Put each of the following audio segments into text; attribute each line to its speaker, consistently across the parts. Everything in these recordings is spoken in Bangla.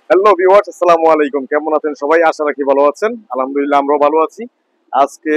Speaker 1: হ্যালো ভিউয়ার্স, আসসালামু আলাইকুম। কেমন আছেন সবাই? আশা রাখি ভালো আছেন। আলহামদুলিল্লাহ আমরাও ভালো আছি। আজকে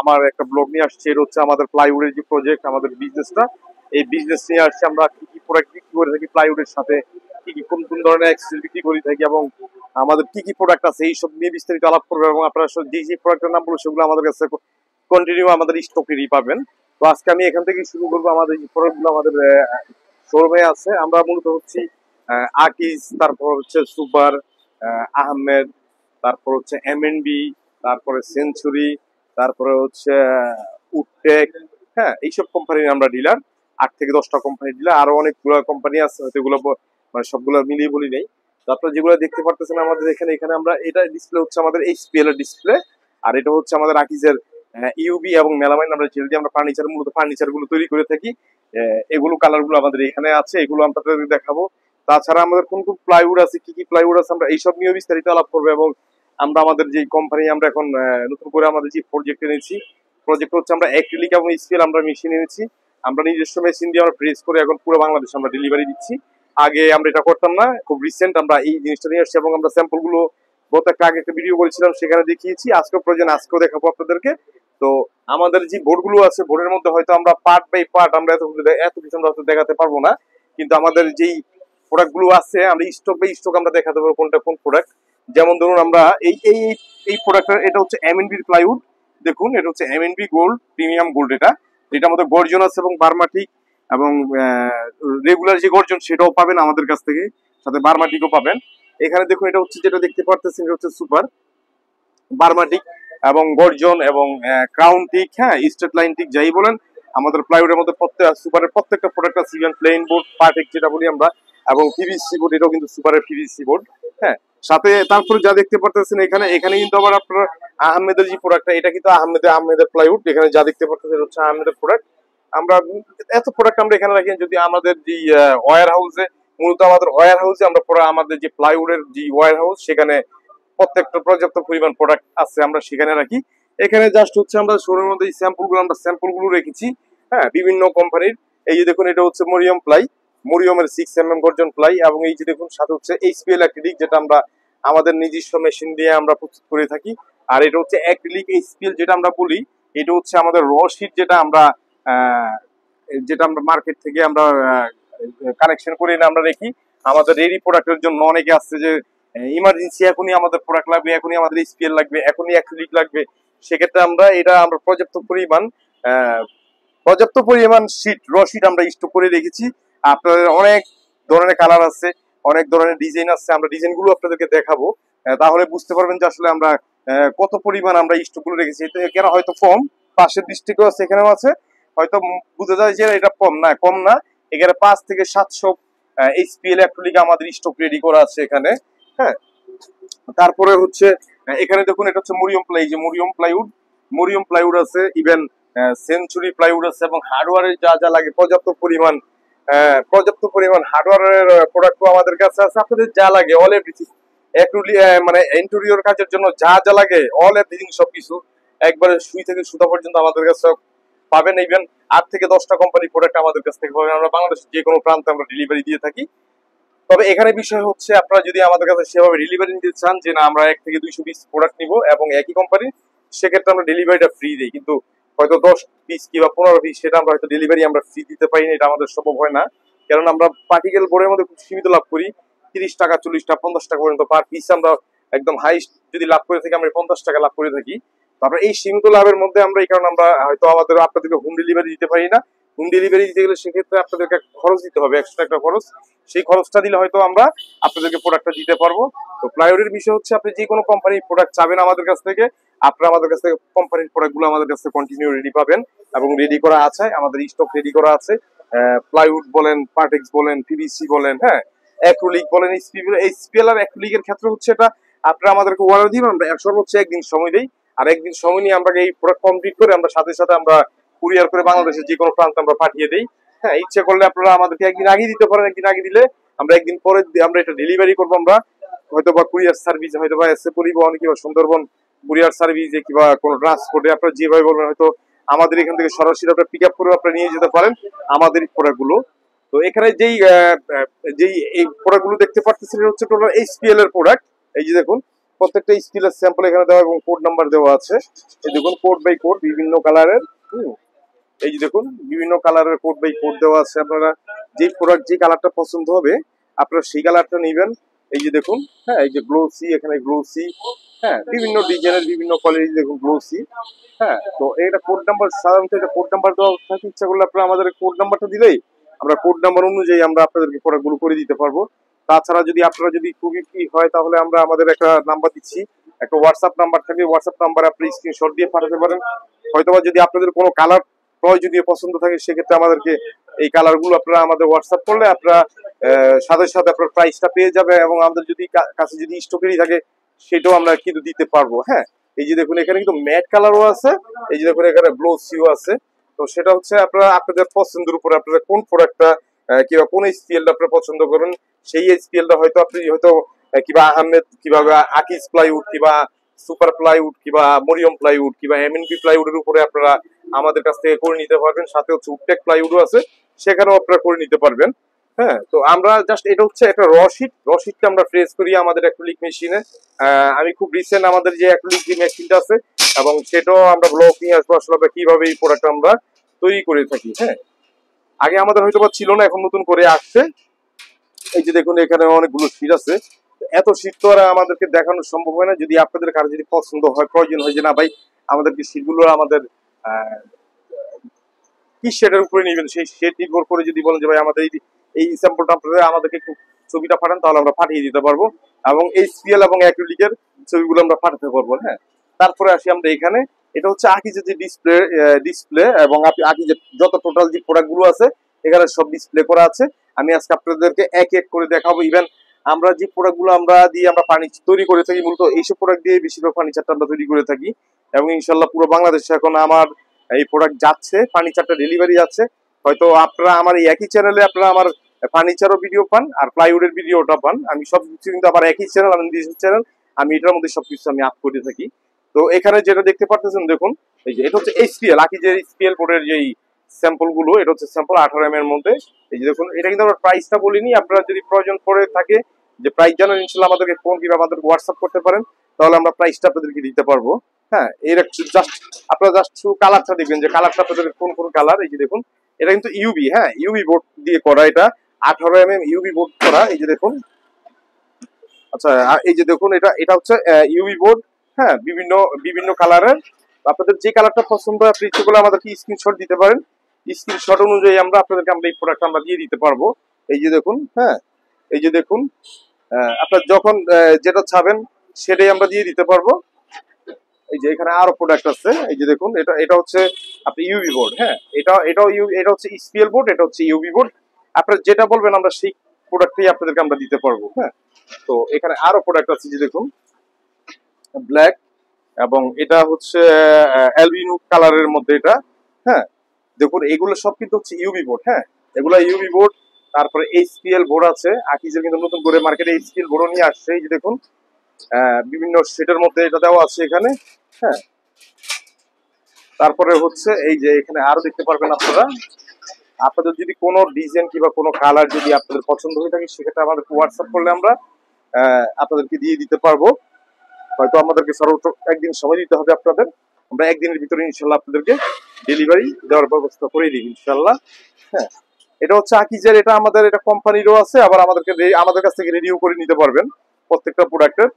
Speaker 1: আমার একটা ব্লগ নিয়ে আসছি। এটা হচ্ছে আমাদের প্লাইউডের যে প্রজেক্ট, আমাদের বিজনেসটা। এই বিজনেস নিয়ে আসছি আমরা কি কি প্রোডাক্ট বিক্রি করে থাকি প্লাইউডের সাথে, কি কি কোন কোন ধরনের এক্সেসরিজ বিক্রি করে থাকি এবং আমাদের কি কি প্রোডাক্ট আছে এইসব নিয়ে বিস্তারিত আলাপ করবো এবং আপনারা যে যে প্রোডাক্টের নামগুলো সেগুলো আমাদের কাছে কন্টিনিউ আমাদের স্টকেরই পাবেন। তো আজকে আমি এখান থেকে শুরু করবো। আমাদের যে প্রোডাক্টগুলো আমাদের শোরুমে আছে, আমরা মূলত হচ্ছে আকিজ, তারপর হচ্ছে সুপার, আহমেদ, তারপর হচ্ছে এমএনবি, তারপরে সেঞ্চুরি, তারপরে হচ্ছে উডটেক। হ্যাঁ, এইসব কোম্পানির আমরা ডিলার। 8 থেকে 10টা কোম্পানি ডিলার, আরো অনেকগুলো কোম্পানি আছে, হয়তো এগুলো মানে সবগুলো মিলিয়ে বলি নেই। তো আপনারা যেগুলো দেখতে পারতেছেন আমাদের এখানে, আমরা এটা ডিসপ্লে হচ্ছে আমাদের এইচপিএল এর ডিসপ্লে, আর এটা হচ্ছে আমাদের আকিজের ইউবি এবং মেলামাইন। আমরা যেটা দিয়ে আমরা ফার্নিচার গুলো তৈরি করে থাকি, এগুলো কালার গুলো আমাদের এখানে আছে, এগুলো আপনাদের দেখাবো। তাছাড়া আমাদের কোন কোন প্লাইউড আছে, কি কি প্লাইউড আছে, আমরা এইসব নিয়ে বিস্তারিত আলাপ করবো। এবং আমরা আমাদের যে কোম্পানি আমরা এখন নতুন করে আমাদের যে প্রজেক্ট এনেছি, প্রজেক্ট হচ্ছে আমরা অ্যাক্রিলিক এবং স্পিল আমরা মেশিন এনেছি। আমরা নিজস্ব মেশিন দিয়ে আমরা প্রেস করে এখন পুরো বাংলাদেশে আমরা ডেলিভারি দিচ্ছি। আগে আমরা এটা করতাম না, খুব রিসেন্ট আমরা এই জিনিসটা নিয়ে আসছি এবং আমরা স্যাম্পল গুলো গত আগে একটা ভিডিও করেছিলাম, সেখানে দেখিয়েছি। আজকেও প্রয়োজন আজকেও দেখাবো আপনাদেরকে। তো আমাদের যে বোর্ডগুলো আছে, বোর্ডের মধ্যে হয়তো আমরা পার্ট বাই পার্ট আমরা এত কিছু আমরা দেখাতে পারবো না, কিন্তু আমাদের যেই প্রোডাক্ট গুলো আছে আমরা স্টক বাই স্টক আমরা দেখাতে পারবো কোনটা কোন প্রোডাক্ট। যেমন ধরুন আমরা এই এই এই প্রোডাক্টটা, এটা হচ্ছে এমএনবির প্লাইউড। দেখুন, এটা হচ্ছে এমএনবি গোল্ড, প্রিমিয়াম গোল্ড। এটা আমাদের গর্জন আছে এবং বার্মাটিক এবং রেগুলার যে গর্জন সেটাও পাবেন আমাদের কাছ থেকে, সাথে বার্মাটিকও পাবেন। এখানে দেখুন, এটা হচ্ছে যেটা দেখতে পারতেছেন, এটা হচ্ছে সুপার, বার্মাটিক এবং গর্জন এবং ক্রাউন টিক, হ্যাঁ, স্ট্রেট লাইন টিক যাই বলেন, আমাদের প্লাইউডের মধ্যে সুপারের প্রত্যেকটা প্রোডাক্ট আছে। ইভেন প্লেন বোর্ড, পার্টেক যেটা বলি আমরা, এবং পিভিসি বোর্ড, এটাও কিন্তু সুপারের পিভিসি বোর্ড। হ্যাঁ, সাথে তারপরে যা দেখতে পারতেছেন এখানে কিন্তু আবার আপনার আহমেদের যে প্রোডাক্টটা, এটা কিন্তু আহমেদের প্লাইউড। এখানে যা দেখতে পারতেছেন হচ্ছে আহমেদের প্রোডাক্ট। আমরা এত প্রোডাক্ট আমরা এখানে রাখি, যদি আমাদের যে ওয়্যার হাউসে, মূলত আমাদের ওয়্যার হাউসে আমরা পুরো আমাদের যে প্লাইউডের যে ওয়্যার হাউস, সেখানে প্রত্যেকটা পর্যাপ্ত পরিমাণ প্রোডাক্ট আছে, আমরা সেখানে রাখি। এখানে জাস্ট হচ্ছে আমরা শোরুমের মধ্যে স্যাম্পলগুলো রেখেছি, হ্যাঁ, বিভিন্ন কোম্পানির। এই যে দেখুন, এটা হচ্ছে মরিয়ম প্লাই, মরিয়মের 6mm গর্জন প্লাই। এবং এই যে দেখুন, সাথে হচ্ছে এইচপিএল অ্যাক্রিলিক, যেটা আমরা আমাদের নিজস্ব মেশিন দিয়ে আমরা প্রস্তুত করে থাকি। আর এটা হচ্ছে অ্যাক্রিলিক এইচপিএল যেটা আমরা বলি, এটা হচ্ছে আমাদের র শিট, যেটা আমরা মার্কেট থেকে আমরা কানেকশন করে এনে আমরা রেখি আমাদের রেডি প্রোডাক্টের জন্য। অনেকে আসছে যে ইমার্জেন্সি এখনই আমাদের প্রোডাক্ট লাগবে, এখনই আমাদের স্পিএল লাগবে, এখনই অ্যাক্রিলিক লাগবে, সেক্ষেত্রে আমরা পর্যাপ্ত পরিমাণ শীট, র শিট আমরা স্টক করে রেখেছি। আপনাদের অনেক ধরনের কালার আছে, অনেক ধরনের ডিজাইন আছে, আমরা ডিজাইনগুলো আপনাদেরকে দেখাবো। তাহলে বুঝতে পারবেন যে আসলে আমরা কত পরিমাণ আমরা স্টকগুলো রেখেছি। এখানে হয়তো কম, পাশের ডিস্ট্রিক্টও আছে, এখানেও আছে, হয়তো বোঝা যায় যে এটা কম না। এখানে 5 থেকে 700 এইচপিএল অ্যাক্রিলিক আমাদের স্টক রেডি করা আছে এখানে। হ্যাঁ, তারপরে হচ্ছে এখানে দেখুন, এটা হচ্ছে মরিয়ম প্লাই, যে মরিয়ম প্লাইউড আছে, ইভেন সেঞ্চুরি প্লাইউড আছে, এবং হার্ডওয়্যারের যা যা লাগে পর্যাপ্ত পরিমাণ হার্ডওয়্যারের প্রোডাক্টও আমাদের কাছে আছে। আপনাদের যা লাগে অল এভরিথিং, মানে ইন্টেরিয়র কাজের জন্য যা যা লাগে অল এভরিথিং, সবকিছু একবারে সুই থেকে সুতা পর্যন্ত আমাদের কাছে পাবেন। ইভেন 8 থেকে 10টা কোম্পানি প্রোডাক্ট আমাদের কাছ থেকে পাবেন। আমরা বাংলাদেশের যে কোনো প্রান্তে আমরা ডেলিভারি দিয়ে থাকি। তবে এখানে বিষয় হচ্ছে, আপনারা যদি আমাদের কাছে সেভাবে ডেলিভারি নিতে চান, যে না আমরা 1 থেকে 200 পিস প্রোডাক্ট নিব এবং একই কোম্পানি, সেক্ষেত্রে আমরা ডেলিভারিটা ফ্রি দিই। কিন্তু হয়তো 10 পিস কিংবা 15 পিস, সেটা আমরা হয়তো ডেলিভারি আমরা ফ্রি দিতে পারি না, এটা আমাদের সম্ভব হয় না। কারণ আমরা পার্টিকেল বোর্ডের মধ্যে খুব সীমিত লাভ করি, 30 টাকা, 40 টাকা, 50 টাকা পর্যন্ত পার পিস। আমরা একদম হাইস্ট যদি লাভ করে থাকি, আমরা 50 টাকা লাভ করে থাকি। তারপরে এই সীমিত লাভের মধ্যে আমরা, এই কারণে আমরা হয়তো আপনাদেরকে হোম ডেলিভারি দিতে পারি না। হোম ডেলিভারি দিতে গেলে সেক্ষেত্রে আপনাদেরকে খরচ দিতে হবে, এক্সট্রা একটা খরচ। সেই খরচটা দিলে হয়তো আমরা আপনাদেরকে প্রোডাক্টটা দিতে পারবো। তো প্লাইউডের বিষয় হচ্ছে, আপনি যে কোনো কোম্পানির প্রোডাক্ট চাবেন আমাদের কাছ থেকে, আপনারা আমাদের কাছ থেকে কোম্পানির প্রোডাক্টগুলো আমাদের কাছে কন্টিনিউ রেডি পাবেন, এবং রেডি করা আছে, আমাদের স্টক রেডি করা আছে। প্লাইউড বলেন, পার্টেক্স বলেন, পিভিসি বলেন, হ্যাঁ, অ্যাক্রিলিক বলেন, এইচপিএল আর অ্যাক্রিলিকের ক্ষেত্রে হচ্ছে এটা আপনারা আমাদেরকে অর্ডার দিবেন, আমরা সর্বোচ্চ 1 দিন সময় দিই। আর 1 দিন সময় নিয়ে আমরা এই প্রোডাক্ট কমপ্লিট করে আমরা সাথে সাথে আমরা কুরিয়ার করে বাংলাদেশের যে কোনো প্রান্তে আমরা পাঠিয়ে দিই। হ্যাঁ, ইচ্ছে করলে আপনারা আমাদেরকে 1 দিন আগে দিতে পারেন, 1 দিন আগে দিলে আমরা 1 দিন পরে আমরা এটা ডেলিভারি করবো। আমরা হয়তো বা কুরিয়ার সার্ভিস, হয়তো বা এসে পরিবহন কিংবা সুন্দরবন কুরিয়ার সার্ভিসে কিংবা কোনো ট্রান্সপোর্টে, আপনারা যেভাবে বলবেন, হয়তো আমাদের এখান থেকে সরাসরি আপনারা পিক আপ করে আপনারা নিয়ে যেতে পারেন আমাদের প্রোডাক্টগুলো। তো এখানে যেই এই প্রোডাক্টগুলো দেখতে পাচ্ছেন এটা হচ্ছে টোটাল এইচপিএল এর প্রোডাক্ট। এই যে দেখুন প্রত্যেকটা স্পিল এর স্যাম্পল এখানে দেওয়া এবং কোড নাম্বার দেওয়া আছে। এই দেখুন কোড বাই কোড বিভিন্ন কালারের। এই যে দেখুন বিভিন্ন কালারের কোড বাই কোড দেওয়া আছে। আপনারা যে প্রোডাক্ট যে কালারটা পছন্দ হবে আপনারা সেই কালারটা নেবেন। এই যে দেখুন, হ্যাঁ, এই যে গ্লোসি, এখানে গ্লোসি, হ্যাঁ, বিভিন্ন ডিজাইনের বিভিন্ন কোয়ালিটি দেখুন গ্লোসি। হ্যাঁ, তো এটা কোড নাম্বার, সাধারণত এটা কোড নাম্বার দেওয়া থাকে। ইচ্ছা করলে আপনারা আমাদের কোড নাম্বারটা দিলেই আমরা কোড নাম্বার অনুযায়ী আমরা আপনাদেরকে প্রোডাক্টগুলো করে দিতে পারবো। তাছাড়া যদি আপনারা যদি খুবই ফ্রি হয় তাহলে আমরা আমাদের একটা নাম্বার দিচ্ছি, একটা হোয়াটসঅ্যাপ নাম্বার থাকে, হোয়াটসঅ্যাপ নাম্বারে আপনি স্ক্রিনশট দিয়ে পাঠাতে পারেন। হয়তোবা যদি আপনাদের কোনো কালার প্রয়োজনীয় পছন্দ থাকে সেক্ষেত্রে আমাদেরকে এই কালারগুলো আপনারা আমাদের হোয়াটসঅ্যাপ করলে আপনারা সাথে সাথে আপনার প্রাইসটা পেয়ে যাবে, এবং আমাদের যদি কাছে যদি স্টকেরই থাকে সেটাও আমরা কিন্তু দিতে পারবো। হ্যাঁ, এই যে দেখুন এখানে কিন্তু ম্যাট কালারও আছে, এই যে দেখুন এখানে গ্লোসিও আছে। তো সেটা হচ্ছে আপনারা আপনাদের পছন্দের উপরে আপনারা কোন প্রোডাক্টটা কিংবা কোন এইচপিএলটা আপনারা পছন্দ করেন সেই এইচপিএলটা হয়তো আপনি হয়তো কিবা আহমেদ কিবা আকিজ প্লাইউড কিবা সুপার প্লাইউড কিবা মরিয়ম প্লাইউড কিবা এমএনপি প্লাইউডের উপরে আপনারা আমাদের কাছ থেকে করে নিতে পারবেন। সাথে হচ্ছে উডটেক প্লাইউডও আছে, সেখানেও আপনারা করে নিতে পারবেন। হ্যাঁ, তো আমরা জাস্ট এটা হচ্ছে একটা রশিটটা আমরা প্রেস করি আমাদের অ্যাক্রিলিক মেশিনে। আমি খুব রিসেন্ট আমাদের যে অ্যাক্রিলিক যে মেশিনটা আছে এবং সেটাও আমরা ব্লগ নিয়ে আসবো আসলে আমরা কিভাবে এই প্রোডাক্ট আমরা তৈরি করে থাকি। হ্যাঁ, আগে আমাদের হয়তো বা ছিল না, এখন নতুন করে আসছে। এই যে দেখুন এখানে অনেকগুলো শীট আছে। এত শীট তো আর আমাদেরকে দেখানো সম্ভব হয় না। যদি আপনাদের কারো যদি পছন্দ হয়, প্রয়োজন হয় যে না ভাই আমাদেরকে শীটগুলো আমাদের কি শেডের উপরে নেবেন সেই শেড নির্ভর করে যদি বলেন যে ভাই আমাদের এই স্যাম্পলটা আপনারা আমাদেরকে একটু ছবিটা পাঠান তাহলে আমরা পাঠিয়ে দিতে পারবো, এবং এইচপিএল এবং অ্যাক্রিলিকের ছবিগুলো আমরা পাঠাতে পারবো। হ্যাঁ, তারপরে আসি আমরা এখানে, এটা হচ্ছে আকিজের যে ডিসপ্লে এবং আকিজের যত টোটাল যে প্রোডাক্টগুলো আছে এখানে সব ডিসপ্লে করা আছে। আমি আজকে আপনাদেরকে এক এক করে দেখাবো। ইভেন আমরা যে প্রোডাক্টগুলো আমরা দিয়ে আমরা ফার্নিচার তৈরি করে থাকি, মূলত এইসব প্রোডাক্ট দিয়ে বেশিরভাগ ফার্নিচারটা আমরা তৈরি করে থাকি, এবং ইনশাল্লাহ পুরো বাংলাদেশে এখন আমার এই প্রোডাক্ট যাচ্ছে, ফার্নিচারটা ডেলিভারি যাচ্ছে। হয়তো আপনারা আমার এই একই চ্যানেলে আপনারা আমার ফার্নিচারও ভিডিও পান আর প্লাইউডের ভিডিওটা পান। আমি সবকিছু কিন্তু আমার একই চ্যানেল, আমার নিজস্ব চ্যানেল, আমি এটার মধ্যে সবকিছু আমি আপ করে থাকি। তো এখানে যেটা দেখতে পাচ্ছেন দেখুন, এই যে এটা হচ্ছে এইচপিএল আকিজের এইচপিএল বোর্ডের যেই স্যাম্পল গুলো, এটা হচ্ছে স্যাম্পল 18 এর মধ্যে। এই যে দেখুন এটা কিন্তু আমরা প্রাইসটা বলিনি, আপনারা যদি প্রয়োজন পড়ে থাকে যে প্রাইস জানেন ইনশাল্লাহ আমাদেরকে ফোন কিংবা আমাদের হোয়াটসঅ্যাপ করতে পারেন, তাহলে আমরা প্রাইসটা আপনাদেরকে দিতে পারবো। হ্যাঁ, এর জাস্ট আপনারা জাস্ট শুধু কালারটা দেখবেন যে কালারটা আপনাদের কোন কোন কালার। এই যে দেখুন এটা কিন্তু ইউবি, হ্যাঁ ইউবি বোর্ড দিয়ে করা, এটা 18 ইউবি বোর্ড করা। এই যে দেখুন, আচ্ছা এই যে দেখুন এটা এটা হচ্ছে ইউবি বোর্ড। হ্যাঁ, বিভিন্ন বিভিন্ন কালারের, আপনাদের যে কালারটা পছন্দ হয় আপনি ইচ্ছে করলে আমাদেরকে স্ক্রিনশট দিতে পারেন। স্ক্রিনশট অনুযায়ী আমরা আপনাদেরকে আমরা এই প্রোডাক্ট আমরা দিয়ে দিতে পারবো। এই যে দেখুন, হ্যাঁ এই যে দেখুন আপনার যখন যেটা চাবেন সেটাই আমরা দিয়ে দিতে পারবো। এই যে এখানে আরো প্রোডাক্ট আছে। এই যে দেখুন এটা এটা হচ্ছে আপনি ইউবি বোর্ড। হ্যাঁ, এটাও এটা হচ্ছে স্পিএল বোর্ড, এটা হচ্ছে ইউবি বোর্ড। আপনারা যেটা বলবেন আমরা সেই প্রোডাক্টই আপনাদেরকে আমরা দিতে পারবো। হ্যাঁ, তো এখানে আরো প্রোডাক্ট আছে, যে দেখুন ব্ল্যাক, এবং এটা হচ্ছে অ্যালবিনো কালারের মধ্যে এটা। হ্যাঁ, দেখুন এগুলো সব কিন্তু হচ্ছে ইউবি বোর্ড। হ্যাঁ, এগুলো ইউবি বোর্ড। তারপরে এইচপিএল বোর্ড আছে, আকিজের কিন্তু নতুন করে মার্কেটে এইচপিএল বোর্ডও নিয়ে আসছে। এই যে দেখুন বিভিন্ন শেডের মধ্যে এটা দেওয়া আছে এখানে। হ্যাঁ, তারপরে হচ্ছে এই যে এখানে আরো দেখতে পারবেন আপনারা, আপনাদের যদি কোনো ডিজাইন কিংবা কোনো কালার যদি আপনাদের পছন্দ হয়ে থাকে সেক্ষেত্রে আমাদের হোয়াটসঅ্যাপ করলে আমরা আপনাদেরকে দিয়ে দিতে পারবো। হয়তো আমাদেরকে সর্বোচ্চ একদিন সময় দিতে হবে আপনাদের, আমরা একদিনের ভিতরে ইনশাল্লাহ আপনাদেরকে ডেলিভারি দেওয়ার ব্যবস্থা করে দিই ইনশাল্লাহ। হ্যাঁ, এটা হচ্ছে আকিজের, এটা আমাদের এটা কোম্পানিরও আছে, আবার আমাদের কাছ থেকে রেডিও করে নিতে পারবেন। প্রত্যেকটা প্রোডাক্টের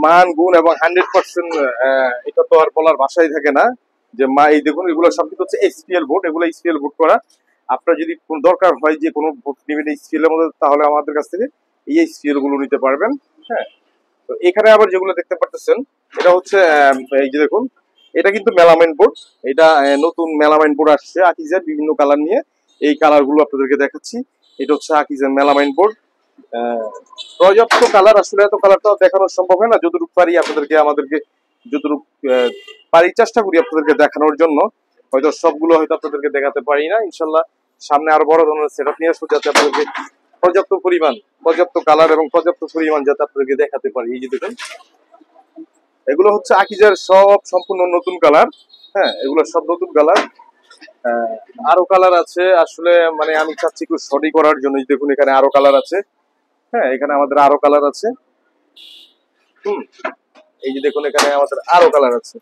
Speaker 1: মান গুণ এবং 100% এটা তো আর বলার ভাষাই থাকে না যে এই দেখুন এগুলো সবকিছু হচ্ছে এইচপিএল বোর্ড, এগুলো এইচপিএল বোর্ড করা। আপনার যদি কোন দরকার হয় যে কোনো বোর্ড নেবেন এইচপিএল এর মধ্যে তাহলে আমাদের কাছ থেকে এই এইচপিএল গুলো নিতে পারবেন। হ্যাঁ, তো এখানে আবার যেগুলো দেখতে পাচ্ছেন এটা হচ্ছে এই যে দেখুন এটা কিন্তু মেলামাইন বোর্ড। এটা নতুন মেলামাইন বোর্ড আসছে আকিজের বিভিন্ন কালার নিয়ে, এই কালার গুলো আপনাদেরকে দেখাচ্ছি। এটা হচ্ছে আকিজের মেলামাইন বোর্ড। পর্যাপ্ত কালার, আসলে এত কালার তো দেখানো সম্ভব হয় না, যতটুকু পারি আমাদেরকে যতটুকু পারি চেষ্টা করি আপনাদেরকে দেখানোর জন্য। হয়তো সবগুলো হয়তো আপনাদেরকে দেখাতে পারি না, ইনশাল্লাহ সামনে আরো বড় ধরনের সেটআপ নিয়ে আসবো যাতে আপনাদেরকে পর্যাপ্ত কালার এবং পর্যাপ্ত পরিমাণ যাতে আপনাদেরকে দেখাতে পারি। এই যে দেখুন এগুলো হচ্ছে আকিজের সব সম্পূর্ণ নতুন কালার। হ্যাঁ, এগুলো সব নতুন কালার। আহ, আরো কালার আছে আসলে, মানে আমি চাচ্ছি একটু স্টাডি করার জন্য। এই দেখুন এখানে আরো কালার আছে। হ্যাঁ, এখানে আমাদের আরো কালার আছে। হুম, এই যে দেখুন এখানে আমাদের আরো কালার আছে।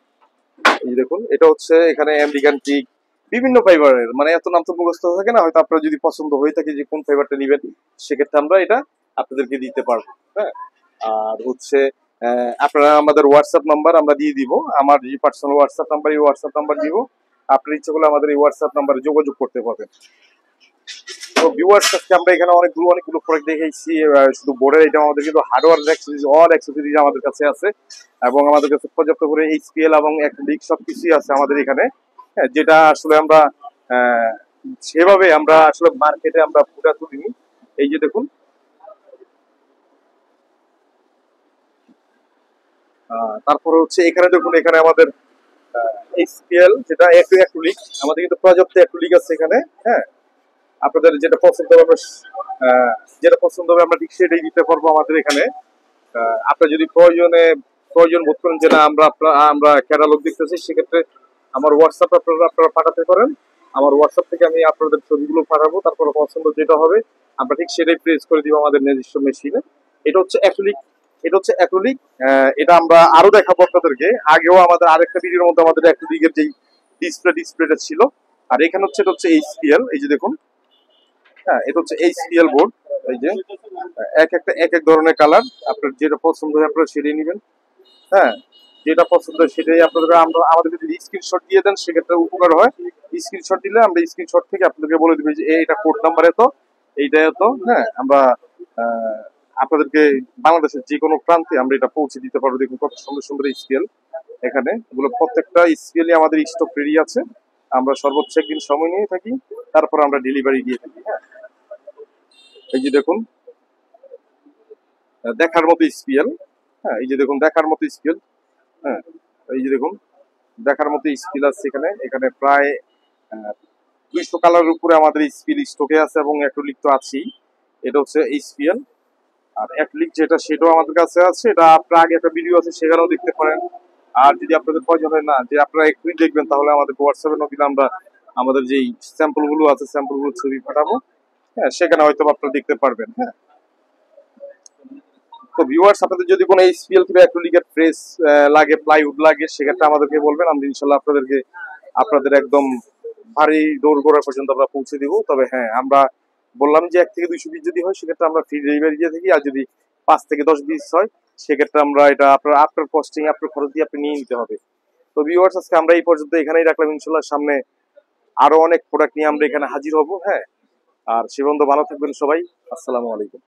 Speaker 1: এই যে দেখুন, এটা হচ্ছে এখানে আমেরিকান টিক, বিভিন্ন ফাইবারের, মানে এত নাম তো মুখস্থ থাকে না, হয়তো আপনার যদি পছন্দ হয়ে থাকে যে কোন ফাইবারটা নেবেন, সেক্ষেত্রে আমরা এটা আপনাদেরকে দিতে পারবো। হ্যাঁ, আর হচ্ছে আপনারা আমাদের হোয়াটসঅ্যাপ নাম্বার আমরা দিয়ে দিব, আমার যে পার্সোনাল হোয়াটসঅ্যাপ নাম্বার, এই হোয়াটসঅ্যাপ নাম্বার দিব। আপনার ইচ্ছে করলে আমাদের এই হোয়াটসঅ্যাপ নাম্বারে যোগাযোগ করতে পারবেন। তো ভিউয়ার্স, আজকে আমরা এখানে অনেকগুলো প্রোডাক্ট দেখাইছি। শুধু বোর্ডের আইটেম, আমাদের কিন্তু হার্ডওয়্যার অ্যাক্সেসরিজ, অল অ্যাক্সেসরিজ আমাদের কাছে আছে, এবং আমাদের কাছে পর্যাপ্ত করে এইচপিএল এবং অ্যাক্রিলিক সবকিছুই আছে আমাদের এখানে। হ্যাঁ, যেটা আসলে আমরা আহ, সেভাবে আমরা আসলে মার্কেটে আমরা পুরা তুলিনি। এই যে দেখুন, তারপরে হচ্ছে এখানে দেখুন, এখানে আমাদের এইচপিএল যেটা অ্যাক্রিলিক, আমাদের কিন্তু পর্যাপ্ত অ্যাক্রিলিক আছে এখানে। হ্যাঁ, আপনাদের যেটা পছন্দ হবে আমরা আহ, যেটা পছন্দ হবে আমরা ঠিক সেটাই দিতে পারবো আমাদের এখানে। আপনার যদি প্রয়োজন বোধ করেন যে না, আমরা ক্যাটালগ দেখতেছি, সেক্ষেত্রে আমার হোয়াটসঅ্যাপ আপনারা পাঠাতে পারেন। আমার হোয়াটসঅ্যাপ থেকে আমি আপনাদের ছবিগুলো পাঠাবো, তারপর পছন্দ যেটা হবে আমরা ঠিক সেটাই প্রেস করে দিব আমাদের নিজস্ব মেশিনে। এটা হচ্ছে অ্যাক্রিলিক। এটা হচ্ছে অ্যাক্রিলিক। এটা আমরা আরো দেখাবো আপনাদেরকে। আগেও আমাদের আরেকটা ভিডিওর মধ্যে আমাদের অ্যাক্রিলিকের যেই ডিসপ্লেটা ছিল। আর এখানে হচ্ছে, এটা হচ্ছে এইচপিএল। এই যে দেখুন, হ্যাঁ, এটা হচ্ছে এইচপিএল বোর্ড। এই যে এক এক ধরনের কালার, আপনার যেটা পছন্দ হয় আপনারা সেটাই নেবেন। হ্যাঁ, যেটা পছন্দ হয় সেটাই আপনাদের, আমরা আমাদেরকে যদি স্ক্রিনশট দিয়ে দেন সেক্ষেত্রে উপকার হয়। স্ক্রিনশট দিলে আমরা স্ক্রিনশট থেকে আপনাদেরকে বলে দিবে যে এটা কোড নাম্বার এত, এইটা এত। হ্যাঁ, আমরা আহ, আপনাদেরকে বাংলাদেশের যে কোনো প্রান্তে আমরা এটা পৌঁছে দিতে পারবো। দেখুন কত সুন্দর সুন্দর স্কেল এখানে, এগুলো প্রত্যেকটা স্কেলই আমাদের স্টক রেডি আছে। আমরা সর্বোচ্চ একদিন সময় নিয়ে থাকি, তারপর আমরা ডেলিভারি দিয়ে থাকি। হ্যাঁ, এই যে দেখুন, দেখার মতো স্কেল। হ্যাঁ, এই যে দেখুন দেখার মতো স্কেল। হ্যাঁ, এই যে দেখুন দেখার মতো স্কিল আছে এখানে। এখানে প্রায় 200 কালারের উপরে আমাদের স্কিল স্টকে আছে, এবং অ্যাক্রিলিক তো আছেই। এটা হচ্ছে এইচপিএল। আর অ্যাক্রিলিক যেটা, সেটাও আমাদের কাছে আছে। এটা আপনার আগে একটা ভিডিও আছে, সেখানেও দেখতে পারেন। আর যদি আপনাদের প্রয়োজন হয় না যে আপনারা এক্ষুনি দেখবেন, তাহলে আমাদের হোয়াটসঅ্যাপে নদীতে আমরা আমাদের যেই স্যাম্পল গুলো আছে, স্যাম্পল গুলো ছবি পাঠাবো। হ্যাঁ, সেখানে হয়তো আপনারা দেখতে পারবেন। হ্যাঁ, তো ভিউয়ার্স, আপনাদের যদি কোনো এইচপিএল কিংবা অ্যাক্রিলিকের প্রেস লাগে, প্লাইউড লাগে, সেক্ষেত্রে আমাদেরকে বলবেন। আমরা ইনশাল্লাহ আপনাদের একদম ভারী দৌড় পর্যন্ত আমরা পৌঁছে দিব। তবে হ্যাঁ, আমরা বললাম যে 1 থেকে 200 পিস যদি হয়, সেক্ষেত্রে আমরা ফ্রি ডেলিভারি দিয়ে থাকি। আর যদি 5 থেকে 10 পিস হয়, সেক্ষেত্রে আমরা এটা আপনার কস্টিং, আপনার খরচ দিয়ে আপনি নিয়ে নিতে হবে। তো ভিউয়ার্স, আজকে আমরা এই পর্যন্ত এখানেই রাখলাম। ইনশাল্লাহ সামনে আরো অনেক প্রোডাক্ট নিয়ে আমরা এখানে হাজির হব। হ্যাঁ, আর সে পর্যন্ত ভালো থাকবেন সবাই। আসসালামু আলাইকুম।